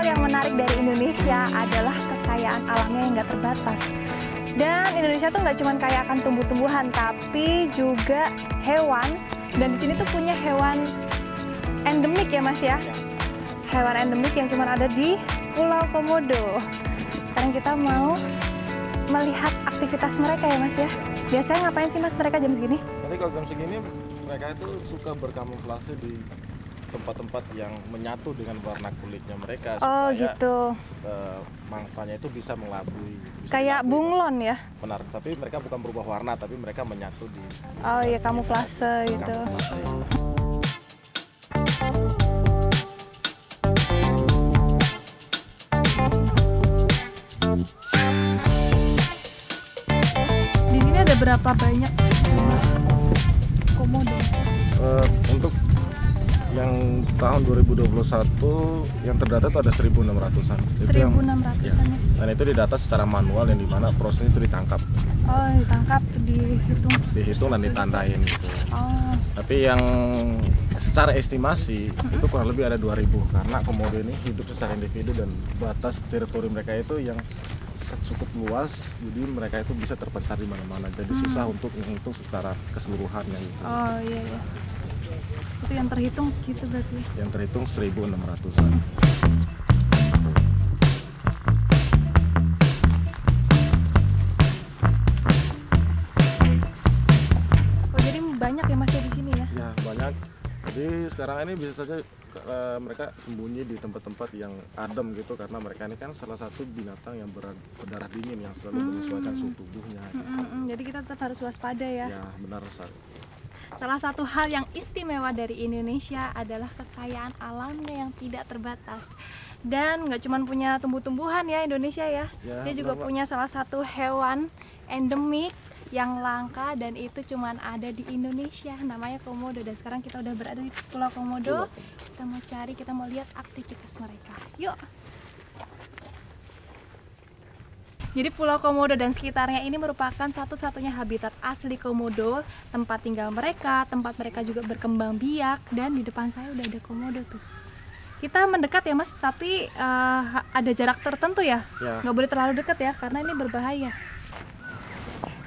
hal yang menarik dari Indonesia adalah kekayaan alamnya yang nggak terbatas. Dan Indonesia tuh nggak cuma kaya akan tumbuh-tumbuhan, tapi juga hewan. Dan di sini tuh punya hewan endemik ya Mas ya. Hewan endemik yang cuma ada di Pulau Komodo. Sekarang kita mau melihat aktivitas mereka ya Mas ya. Biasanya ngapain sih Mas mereka jam segini? Nanti kalau jam segini mereka itu suka berkamuflase di tempat-tempat yang menyatu dengan warna kulitnya mereka Oh supaya gitu. mangsanya itu bisa mengelabui. Kayak bunglon ya? Benar, tapi mereka bukan berubah warna, tapi mereka menyatu di Oh iya, kamuflase gitu. kamuflase. Di sini ada berapa banyak jumlah komodo? Untuk yang tahun 2021 yang terdata itu ada 1.600-an. 1.600-an ya. Dan itu didata secara manual yang dimana proses itu ditangkap. Oh, ditangkap, Dihitung dan ditandain gitu. Oh. Tapi yang secara estimasi itu kurang lebih ada 2.000 karena komodo ini hidup secara individu dan batas teritori mereka itu yang cukup luas, jadi mereka itu bisa terpencar di mana-mana. Jadi susah untuk menghitung secara keseluruhannya gitu. Oh iya ya. Itu yang terhitung segitu berarti. Yang terhitung 1.600-an. Oh jadi banyak ya Mas ya di sini ya? Ya banyak. Jadi sekarang ini bisa saja mereka sembunyi di tempat-tempat yang adem gitu karena mereka ini kan salah satu binatang yang berdarah dingin yang selalu menyesuaikan suhu tubuhnya. Gitu. Jadi kita tetap harus waspada ya. Ya benar. Salah satu hal yang istimewa dari Indonesia adalah kekayaan alamnya yang tidak terbatas. Dan nggak cuma punya tumbuh-tumbuhan ya Indonesia ya. Dia juga punya salah satu hewan endemik yang langka dan itu cuma ada di Indonesia, namanya komodo. Dan sekarang kita udah berada di Pulau Komodo. Kita mau lihat aktivitas mereka. Yuk. Jadi Pulau Komodo dan sekitarnya ini merupakan satu-satunya habitat asli komodo, tempat tinggal mereka, tempat mereka juga berkembang biak, dan di depan saya udah ada komodo tuh. Kita mendekat ya Mas, tapi ada jarak tertentu ya? Nggak boleh terlalu dekat ya, karena ini berbahaya.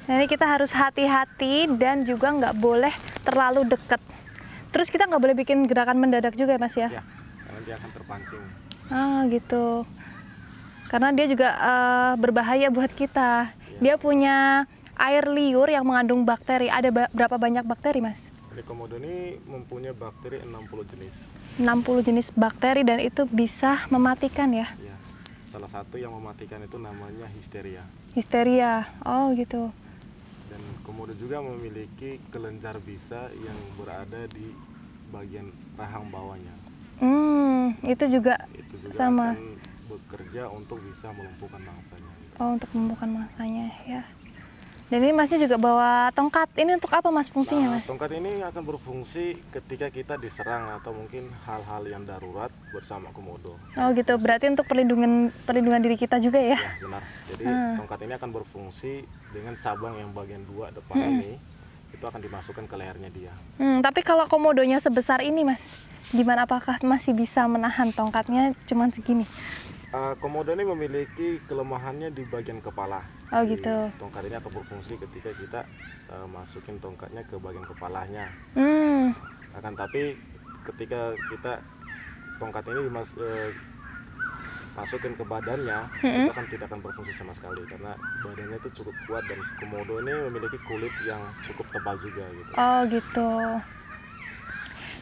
Jadi kita harus hati-hati dan juga nggak boleh terlalu dekat. Terus kita nggak boleh bikin gerakan mendadak juga ya Mas ya? Ya, karena dia akan terpancing. Ah gitu. Karena dia juga berbahaya buat kita. Dia punya air liur yang mengandung bakteri. Ada berapa banyak bakteri, Mas? Jadi komodo ini mempunyai bakteri 60 jenis. 60 jenis bakteri dan itu bisa mematikan ya? Ya, salah satu yang mematikan itu namanya histeria. Histeria, oh gitu. Dan komodo juga memiliki kelenjar bisa yang berada di bagian rahang bawahnya. Itu juga sama. Akan bekerja untuk bisa melumpuhkan mangsanya. Oh, untuk melumpuhkan mangsanya ya. Dan ini Masnya juga bawa tongkat. Ini untuk apa Mas fungsinya Mas? Tongkat ini akan berfungsi ketika kita diserang atau mungkin hal-hal yang darurat bersama komodo. Oh gitu, berarti untuk perlindungan diri kita juga ya? Ya benar. Jadi tongkat ini akan berfungsi dengan cabang yang bagian 2 depan ini itu akan dimasukkan ke lehernya dia. Tapi kalau komodonya sebesar ini Mas, gimana, apakah masih bisa menahan tongkatnya cuman segini? Komodo ini memiliki kelemahannya di bagian kepala. Oh gitu. Tongkat ini akan berfungsi ketika kita masukin tongkatnya ke bagian kepalanya. Akan tapi ketika kita tongkat ini masukin ke badannya, itu kan tidak akan berfungsi sama sekali karena badannya itu cukup kuat dan komodo ini memiliki kulit yang cukup tebal juga gitu. Oh gitu.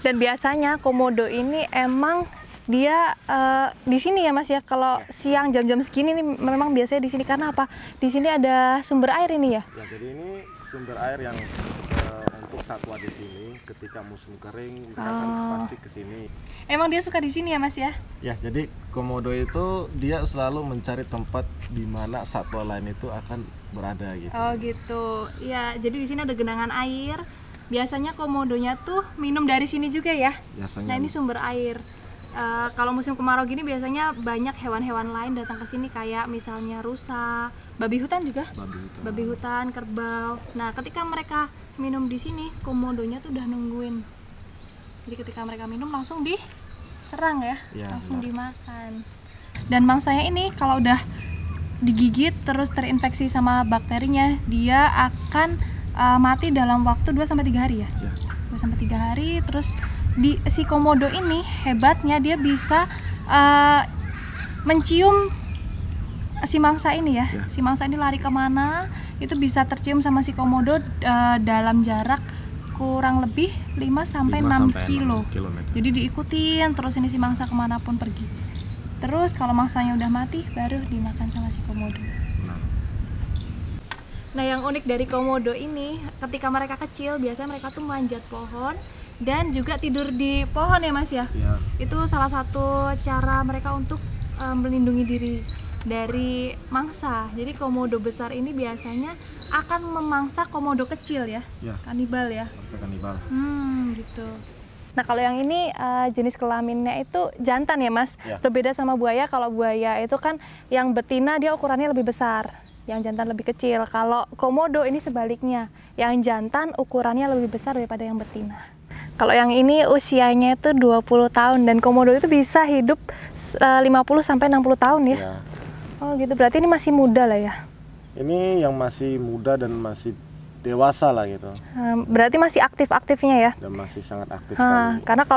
Dan biasanya komodo ini emang dia di sini ya Mas ya, kalau siang jam-jam segini nih memang biasanya di sini karena apa? Di sini ada sumber air ini ya? Ya, jadi ini sumber air yang untuk satwa di sini ketika musim kering mereka akan pasti ke sini. Emang dia suka di sini ya Mas ya? Ya, jadi komodo itu dia selalu mencari tempat di mana satwa lain itu akan berada gitu. Oh gitu. Ya, jadi di sini ada genangan air. Biasanya komodonya tuh minum dari sini juga ya? Biasanya. Nah, ini sumber air. Kalau musim kemarau gini biasanya banyak hewan-hewan lain datang ke sini kayak misalnya rusa, babi hutan juga, babi hutan, kerbau. Nah, ketika mereka minum di sini, komodonya tuh udah nungguin. Jadi ketika mereka minum langsung diserang ya, langsung dimakan. Dan mangsanya ini kalau udah digigit terus terinfeksi sama bakterinya, dia akan mati dalam waktu 2-3 hari ya. 2-3 hari. Terus si komodo ini hebatnya dia bisa mencium si mangsa ini ya. Si mangsa ini lari kemana itu bisa tercium sama si komodo dalam jarak kurang lebih 5-6 kilo. Jadi diikutin terus ini si mangsa kemanapun pergi. Terus kalau mangsanya udah mati baru dimakan sama si komodo. Nah yang unik dari komodo ini, ketika mereka kecil biasanya mereka tuh manjat pohon dan juga tidur di pohon ya Mas ya. Itu salah satu cara mereka untuk melindungi diri dari mangsa. Jadi komodo besar ini biasanya akan memangsa komodo kecil ya, kanibal ya. Kanibal. Gitu. Nah kalau yang ini jenis kelaminnya itu jantan ya Mas. Berbeda sama buaya. Kalau buaya itu kan yang betina dia ukurannya lebih besar, yang jantan lebih kecil. Kalau komodo ini sebaliknya, yang jantan ukurannya lebih besar daripada yang betina. Kalau yang ini usianya itu 20 tahun dan komodo itu bisa hidup 50-60 tahun ya. Oh gitu, berarti ini masih muda lah ya. Ini yang masih muda dan masih dewasa lah gitu. Berarti masih aktif-aktifnya ya? Dan masih sangat aktif sekali. Karena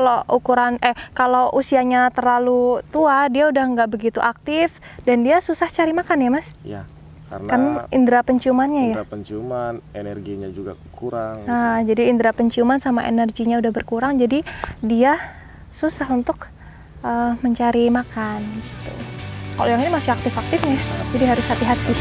kalau usianya terlalu tua dia udah nggak begitu aktif dan dia susah cari makan ya Mas? Iya, karena kan indera penciumannya ya? Indera penciuman, energinya juga kurang. Jadi indera penciuman sama energinya udah berkurang, jadi dia susah untuk mencari makan gitu. Kalau yang ini masih aktif-aktifnya, jadi harus hati-hati.